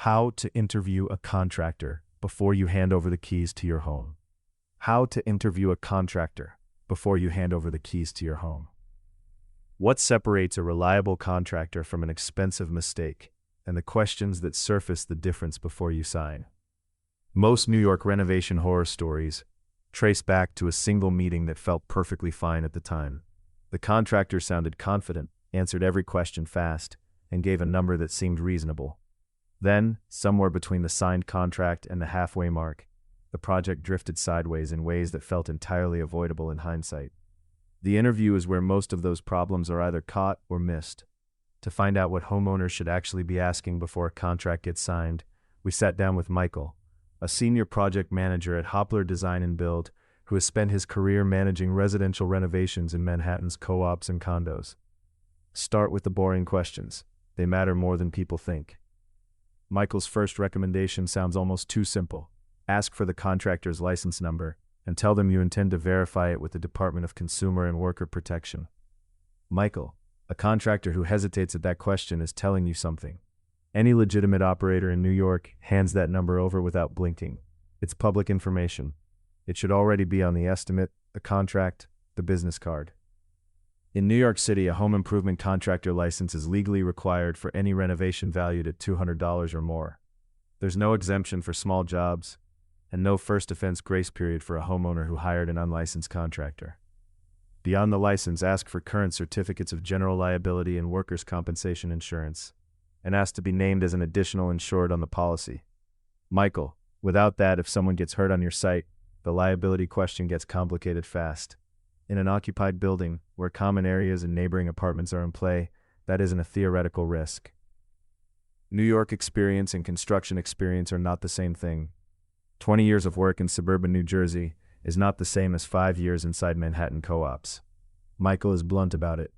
How to interview a contractor before you hand over the keys to your home. How to interview a contractor before you hand over the keys to your home. What separates a reliable contractor from an expensive mistake, and the questions that surface the difference before you sign. Most New York renovation horror stories trace back to a single meeting that felt perfectly fine at the time. The contractor sounded confident, answered every question fast, and gave a number that seemed reasonable. Then, somewhere between the signed contract and the halfway mark, the project drifted sideways in ways that felt entirely avoidable in hindsight. The interview is where most of those problems are either caught or missed. To find out what homeowners should actually be asking before a contract gets signed, we sat down with Michael, a senior project manager at Hoppler Design and Build, who has spent his career managing residential renovations in Manhattan's co-ops and condos. Start with the boring questions. They matter more than people think. Michael's first recommendation sounds almost too simple. Ask for the contractor's license number and tell them you intend to verify it with the Department of Consumer and Worker Protection. Michael, a contractor who hesitates at that question is telling you something. Any legitimate operator in New York hands that number over without blinking. It's public information. It should already be on the estimate, the contract, the business card. In New York City, a home improvement contractor license is legally required for any renovation valued at $200 or more. There's no exemption for small jobs, and no first offense grace period for a homeowner who hired an unlicensed contractor. Beyond the license, ask for current certificates of general liability and workers' compensation insurance, and ask to be named as an additional insured on the policy. Michael, without that, if someone gets hurt on your site, the liability question gets complicated fast. In an occupied building, where common areas and neighboring apartments are in play, that isn't a theoretical risk. New York experience and construction experience are not the same thing. 20 years of work in suburban New Jersey is not the same as 5 years inside Manhattan co-ops. Michael is blunt about it.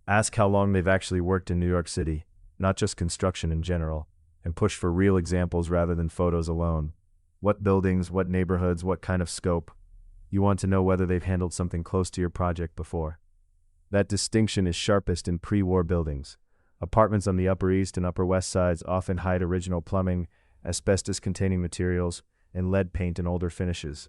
Ask how long they've actually worked in New York City, not just construction in general, and push for real examples rather than photos alone. What buildings, what neighborhoods, what kind of scope? You want to know whether they've handled something close to your project before. That distinction is sharpest in pre-war buildings. Apartments on the Upper East and Upper West Sides often hide original plumbing, asbestos-containing materials, and lead paint and older finishes.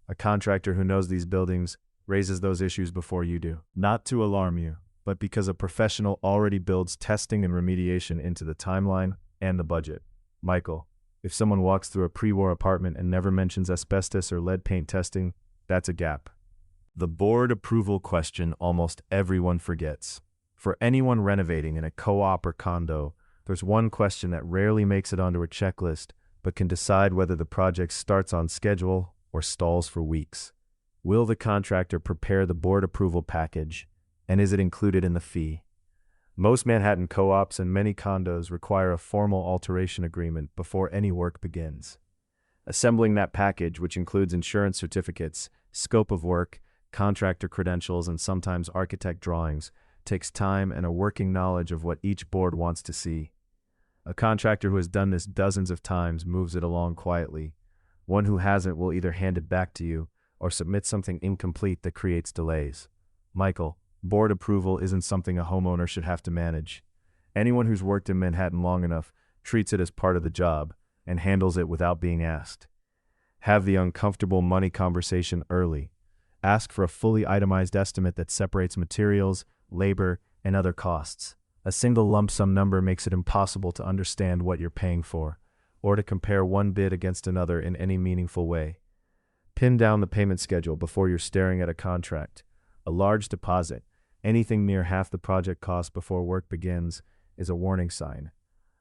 A contractor who knows these buildings raises those issues before you do. Not to alarm you, but because a professional already builds testing and remediation into the timeline and the budget. Michael, if someone walks through a pre-war apartment and never mentions asbestos or lead paint testing, that's a gap. The board approval question almost everyone forgets. For anyone renovating in a co-op or condo, there's one question that rarely makes it onto a checklist, but can decide whether the project starts on schedule or stalls for weeks. Will the contractor prepare the board approval package, and is it included in the fee? Most Manhattan co-ops and many condos require a formal alteration agreement before any work begins. Assembling that package, which includes insurance certificates, scope of work, contractor credentials, and sometimes architect drawings, takes time and a working knowledge of what each board wants to see. A contractor who has done this dozens of times moves it along quietly. One who hasn't will either hand it back to you or submit something incomplete that creates delays. Michael, board approval isn't something a homeowner should have to manage. Anyone who's worked in Manhattan long enough treats it as part of the job and handles it without being asked. Have the uncomfortable money conversation early. Ask for a fully itemized estimate that separates materials, labor, and other costs. A single lump sum number makes it impossible to understand what you're paying for, or to compare one bid against another in any meaningful way. Pin down the payment schedule before you're staring at a contract. A large deposit, anything near half the project cost before work begins, is a warning sign.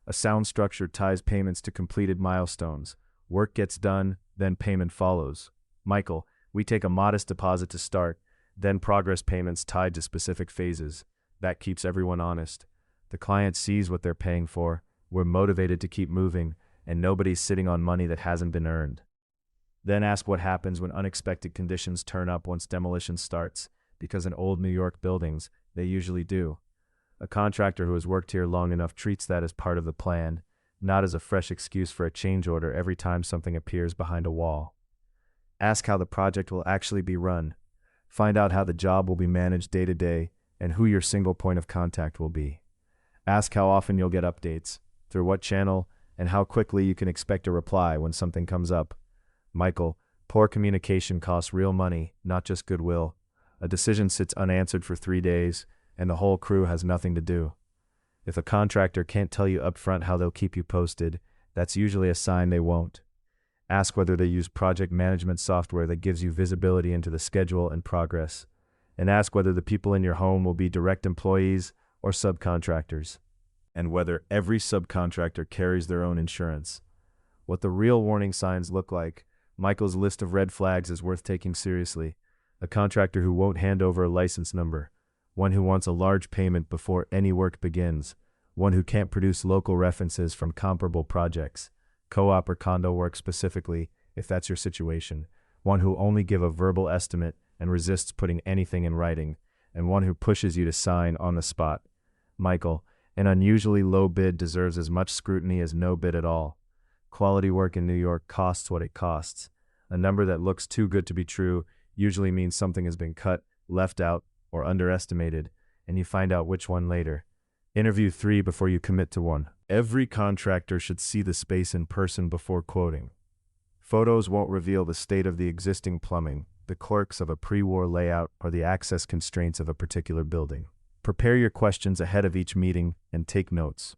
A sound structure ties payments to completed milestones. Work gets done, then payment follows. Michael, we take a modest deposit to start, then progress payments tied to specific phases. That keeps everyone honest. The client sees what they're paying for, we're motivated to keep moving, and nobody's sitting on money that hasn't been earned. Then ask what happens when unexpected conditions turn up once demolition starts, because in old New York buildings, they usually do. A contractor who has worked here long enough treats that as part of the plan, not as a fresh excuse for a change order every time something appears behind a wall. Ask how the project will actually be run. Find out how the job will be managed day to day and who your single point of contact will be. Ask how often you'll get updates, through what channel, and how quickly you can expect a reply when something comes up. Michael, poor communication costs real money, not just goodwill. A decision sits unanswered for 3 days, and the whole crew has nothing to do. If a contractor can't tell you upfront how they'll keep you posted, that's usually a sign they won't. Ask whether they use project management software that gives you visibility into the schedule and progress. And ask whether the people in your home will be direct employees or subcontractors. And whether every subcontractor carries their own insurance. What the real warning signs look like. Michael's list of red flags is worth taking seriously. A contractor who won't hand over a license number. One who wants a large payment before any work begins. One who can't produce local references from comparable projects. Co-op or condo work specifically, if that's your situation. One who only give a verbal estimate and resists putting anything in writing. And one who pushes you to sign on the spot. Michael, an unusually low bid deserves as much scrutiny as no bid at all. Quality work in New York costs what it costs. A number that looks too good to be true usually means something has been cut, left out, or underestimated, and you find out which one later. Interview 3 before you commit to one. Every contractor should see the space in person before quoting. Photos won't reveal the state of the existing plumbing, the quirks of a pre-war layout, or the access constraints of a particular building. Prepare your questions ahead of each meeting and take notes.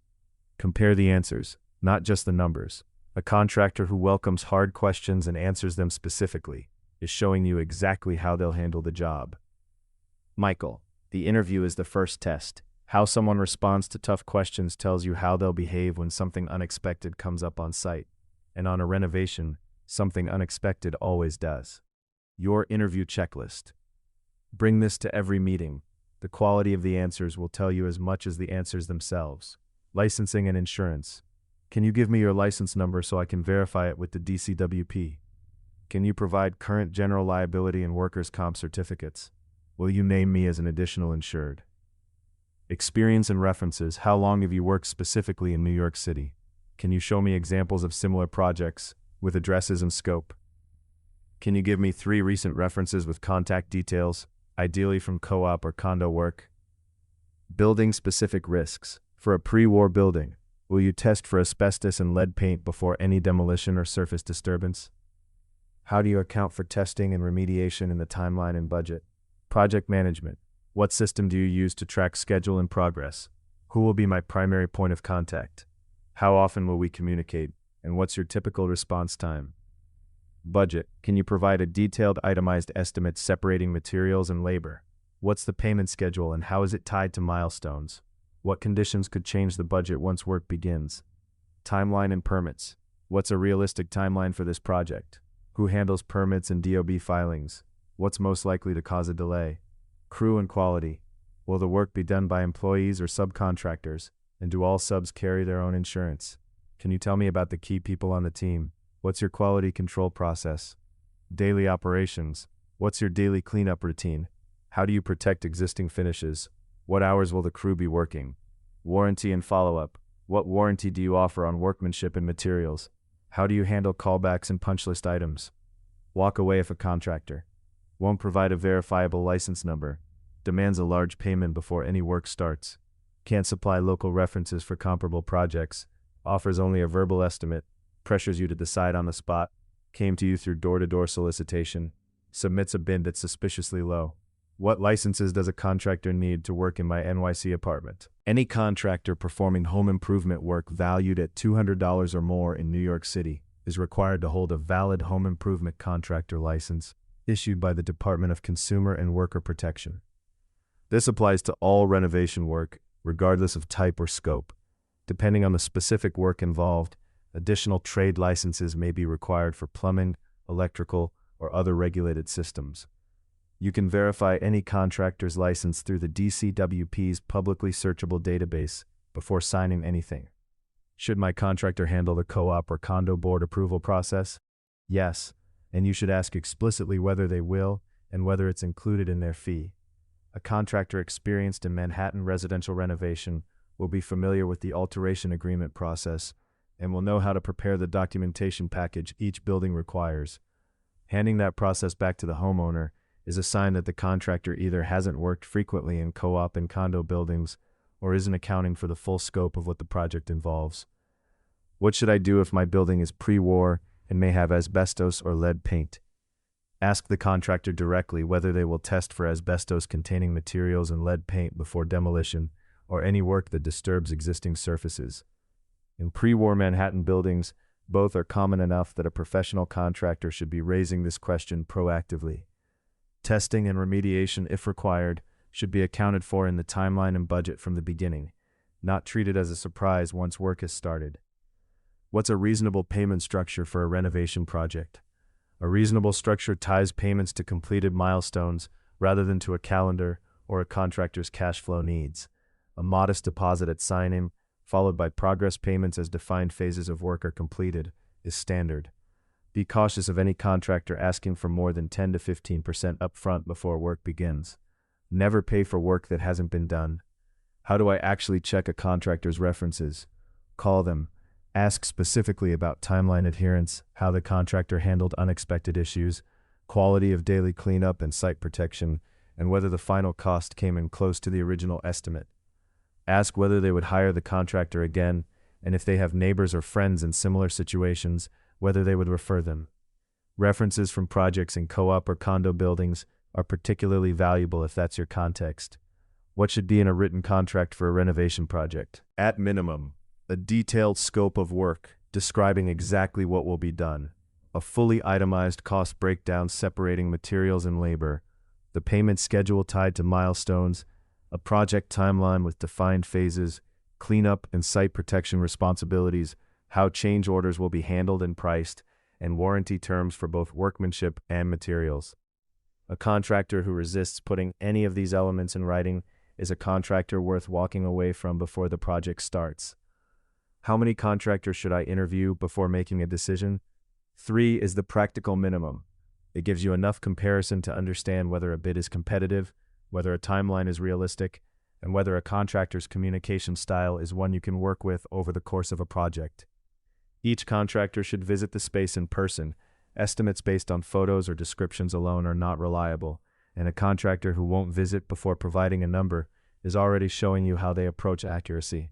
Compare the answers, not just the numbers. A contractor who welcomes hard questions and answers them specifically is showing you exactly how they'll handle the job. Michael, the interview is the first test. How someone responds to tough questions tells you how they'll behave when something unexpected comes up on site. And on a renovation, something unexpected always does. Your interview checklist. Bring this to every meeting. The quality of the answers will tell you as much as the answers themselves. Licensing and insurance. Can you give me your license number so I can verify it with the DCWP? Can you provide current general liability and workers' comp certificates? Will you name me as an additional insured? Experience and references. How long have you worked specifically in New York City? Can you show me examples of similar projects with addresses and scope? Can you give me 3 recent references with contact details, ideally from co-op or condo work? Building-specific risks. For a pre-war building, will you test for asbestos and lead paint before any demolition or surface disturbance? How do you account for testing and remediation in the timeline and budget? Project management. What system do you use to track schedule and progress? Who will be my primary point of contact? How often will we communicate? And what's your typical response time? Budget. Can you provide a detailed itemized estimate separating materials and labor? What's the payment schedule and how is it tied to milestones? What conditions could change the budget once work begins? Timeline and permits. What's a realistic timeline for this project? Who handles permits and DOB filings? What's most likely to cause a delay? Crew and quality. Will the work be done by employees or subcontractors? And do all subs carry their own insurance? Can you tell me about the key people on the team? What's your quality control process? Daily operations. What's your daily cleanup routine? How do you protect existing finishes? What hours will the crew be working? Warranty and follow-up. What warranty do you offer on workmanship and materials? How do you handle callbacks and punch list items? Walk away if a contractor won't provide a verifiable license number, demands a large payment before any work starts, can't supply local references for comparable projects, offers only a verbal estimate, pressures you to decide on the spot, came to you through door-to-door solicitation, submits a bid that's suspiciously low. What licenses does a contractor need to work in my NYC apartment? Any contractor performing home improvement work valued at $200 or more in New York City is required to hold a valid home improvement contractor license issued by the Department of Consumer and Worker Protection. This applies to all renovation work, regardless of type or scope. Depending on the specific work involved, additional trade licenses may be required for plumbing, electrical, or other regulated systems. You can verify any contractor's license through the DCWP's publicly searchable database before signing anything. Should my contractor handle the co-op or condo board approval process? Yes, and you should ask explicitly whether they will and whether it's included in their fee. A contractor experienced in Manhattan residential renovation will be familiar with the alteration agreement process and will know how to prepare the documentation package each building requires. Handing that process back to the homeowner is a sign that the contractor either hasn't worked frequently in co-op and condo buildings or isn't accounting for the full scope of what the project involves. What should I do if my building is pre-war and may have asbestos or lead paint? Ask the contractor directly whether they will test for asbestos-containing materials and lead paint before demolition or any work that disturbs existing surfaces. In pre-war Manhattan buildings, both are common enough that a professional contractor should be raising this question proactively. Testing and remediation, if required, should be accounted for in the timeline and budget from the beginning, not treated as a surprise once work has started. What's a reasonable payment structure for a renovation project? A reasonable structure ties payments to completed milestones rather than to a calendar or a contractor's cash flow needs. A modest deposit at signing, followed by progress payments as defined phases of work are completed, is standard. Be cautious of any contractor asking for more than 10 to 15% upfront before work begins. Never pay for work that hasn't been done. How do I actually check a contractor's references? Call them. Ask specifically about timeline adherence, how the contractor handled unexpected issues, quality of daily cleanup and site protection, and whether the final cost came in close to the original estimate. Ask whether they would hire the contractor again, and if they have neighbors or friends in similar situations, whether they would refer them. References from projects in co-op or condo buildings are particularly valuable if that's your context. What should be in a written contract for a renovation project? At minimum, a detailed scope of work describing exactly what will be done, a fully itemized cost breakdown separating materials and labor, the payment schedule tied to milestones, a project timeline with defined phases, cleanup and site protection responsibilities, how change orders will be handled and priced, and warranty terms for both workmanship and materials. A contractor who resists putting any of these elements in writing is a contractor worth walking away from before the project starts. How many contractors should I interview before making a decision? 3 is the practical minimum. It gives you enough comparison to understand whether a bid is competitive, whether a timeline is realistic, and whether a contractor's communication style is one you can work with over the course of a project. Each contractor should visit the space in person. Estimates based on photos or descriptions alone are not reliable, and a contractor who won't visit before providing a number is already showing you how they approach accuracy.